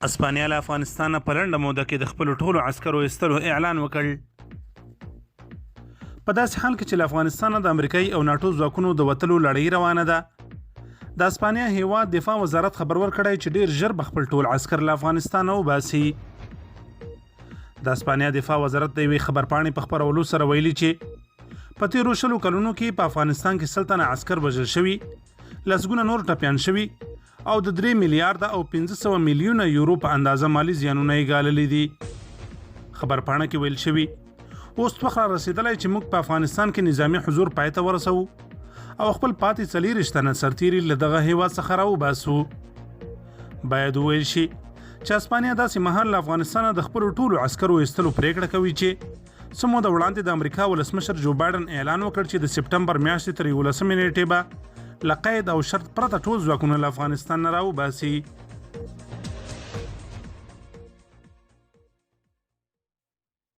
اسپانیا له افغانستان په لنډه موده کې د خپلو ټولو عسکرو ایستلو اعلان وکړ. په داسې حال کې چې له افغانستان د امریکایي او ناټو ځواکونو د وتلو لړۍ روانه ده، د اسپانیا هیواد دفاع وزارت خبر ورکړی چې ډیر ژر به خپل ټول عسکر له افغانستان وباسي. د اسپانیا دفاع وزارت د یوې خبرپاڼې په خپرولو سره ویلي چې په تیرو 20 کلونو کې په افغانستان کې 100 تنه عسکر وژل شوي، لسګونه نور ټپیان شوي او د 3 میلیارډ او 500 میلیونه یورو په اندازه مالی زیانونه یې ګاللي دي. خبرپاڼه کې ویل شوي اوس وخت را رسېدلی چې موږ په افغانستان کې نظامي حضور پای ته ورسوو او خپل پاتې 40 تنه سرتیري له دغه هیواد څخه راوباسو. باید وویل شي چې اسپانیا داسې مهال له افغانستانه د خپلو ټولو عسکرو ایستلو پرېکړه کوي چې څه موده وړاندې د امریکا ولسمشر جو بایډن اعلان وکړ چې د سپټمبر میاشتې تر 11 نیټې به له قید او شرط پرته ټول ځواکونه له افغانستان نه راوباسي.